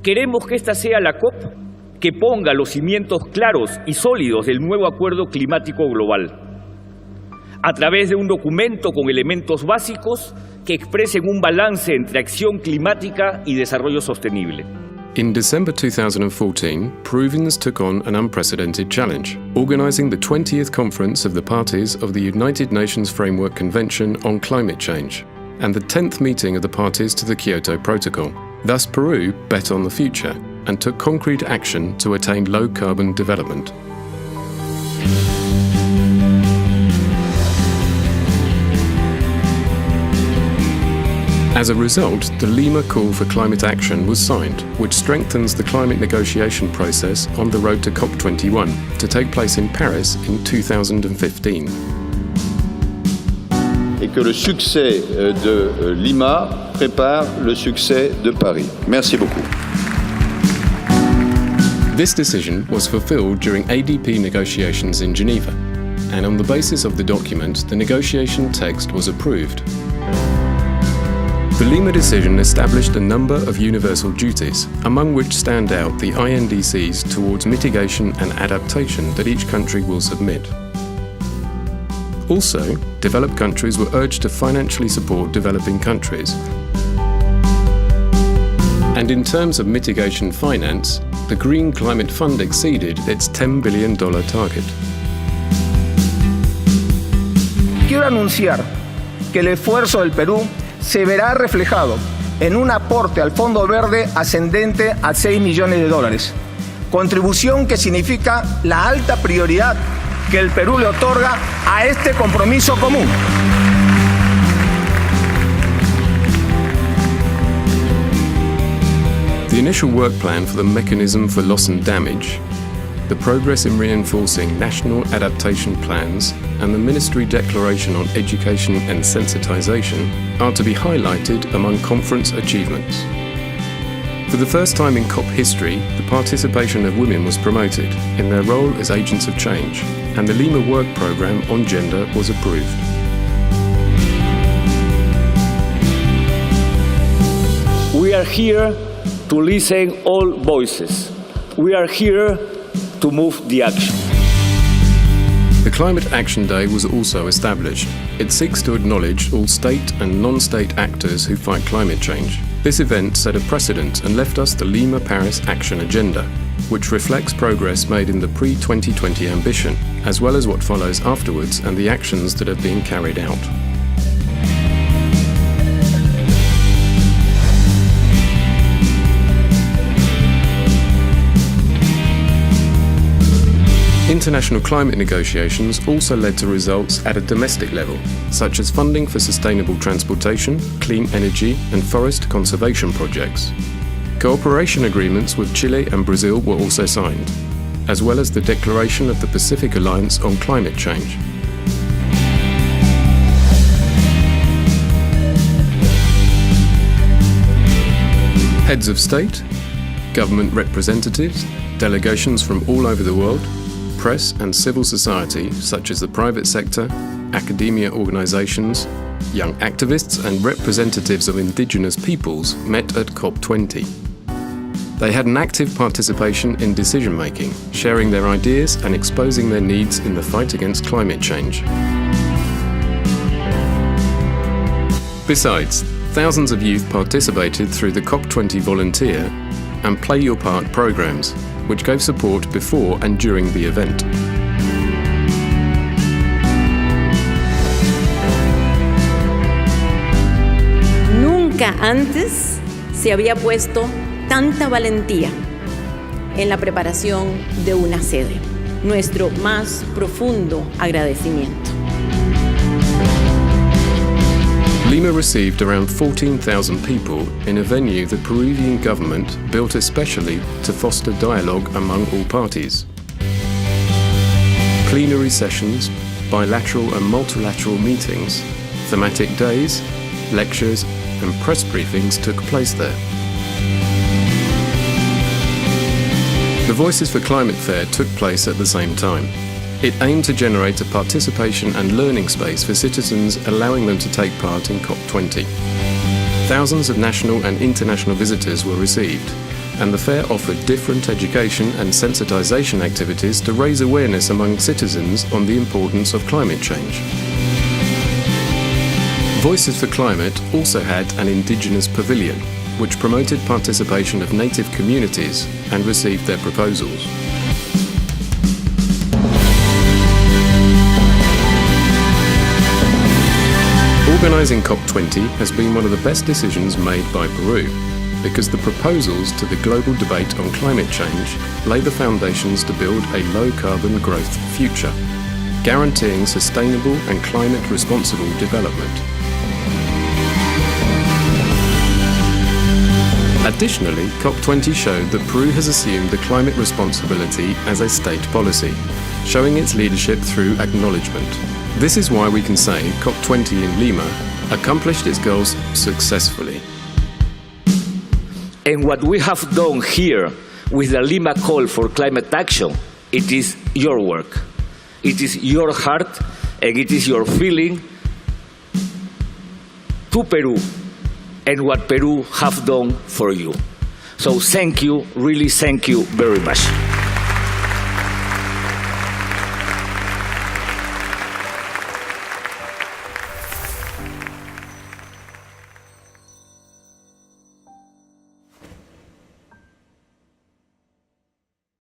Queremos que esta sea la COP que ponga los cimientos claros y sólidos del nuevo acuerdo climático global, a través de un documento con elementos básicos que expresen un balance entre acción climática y desarrollo sostenible. In December 2014, Peruvians took on an unprecedented challenge, organizing the 20th Conference of the Parties of the United Nations Framework Convention on Climate Change and the 10th meeting of the parties to the Kyoto Protocol. Thus, Peru bet on the future and took concrete action to attain low-carbon development. As a result, the Lima Call for Climate Action was signed, which strengthens the climate negotiation process on the road to COP21, to take place in Paris in 2015. Et que le succès de Lima prépare le succès de Paris. Merci beaucoup. This decision was fulfilled during ADP negotiations in Geneva, and on the basis of the document, the negotiation text was approved. The Lima decision established a number of universal duties, among which stand out the INDCs towards mitigation and adaptation that each country will submit. Also, developed countries were urged to financially support developing countries. And in terms of mitigation finance, the Green Climate Fund exceeded its $10 billion target. Quiero anunciar que el esfuerzo del Perú se verá reflejado en un aporte al Fondo Verde ascendente a $6 millones, contribución que significa la alta prioridad que el Perú le otorga a este compromiso común. The initial work plan for the mechanism for loss and damage, the progress in reinforcing national adaptation plans, and the Ministry Declaration on Education and Sensitization are to be highlighted among conference achievements. For the first time in COP history, the participation of women was promoted in their role as agents of change, and the Lima Work Programme on Gender was approved. We are here to listen all voices. We are here to move the action. The Climate Action Day was also established. It seeks to acknowledge all state and non-state actors who fight climate change. This event set a precedent and left us the Lima Paris Action Agenda, which reflects progress made in the pre-2020 ambition, as well as what follows afterwards and the actions that have been carried out. International climate negotiations also led to results at a domestic level, such as funding for sustainable transportation, clean energy, and forest conservation projects. Cooperation agreements with Chile and Brazil were also signed, as well as the declaration of the Pacific Alliance on Climate Change. Heads of state, government representatives, delegations from all over the world, press and civil society, such as the private sector, academia organizations, young activists and representatives of indigenous peoples met at COP20. They had an active participation in decision-making, sharing their ideas and exposing their needs in the fight against climate change. Besides, thousands of youth participated through the COP20 Volunteer and Play Your Part programs, which gave support before and during the event. Nunca antes se había puesto tanta valentía en la preparación de una sede. Nuestro más profundo agradecimiento. Lima received around 14,000 people in a venue the Peruvian government built especially to foster dialogue among all parties. Plenary sessions, bilateral and multilateral meetings, thematic days, lectures, and press briefings took place there. The Voices for Climate Fair took place at the same time. It aimed to generate a participation and learning space for citizens, allowing them to take part in COP20. Thousands of national and international visitors were received, and the fair offered different education and sensitization activities to raise awareness among citizens on the importance of climate change. Voices for Climate also had an indigenous pavilion, which promoted participation of native communities and received their proposals. Organising COP20 has been one of the best decisions made by Peru, because the proposals to the global debate on climate change lay the foundations to build a low-carbon growth future, guaranteeing sustainable and climate-responsible development. Additionally, COP20 showed that Peru has assumed the climate responsibility as a state policy, showing its leadership through acknowledgement. This is why we can say COP20 in Lima accomplished its goals successfully. And what we have done here with the Lima Call for climate action, it is your work. It is your heart and it is your feeling to Peru and what Peru have done for you. So thank you, really thank you very much.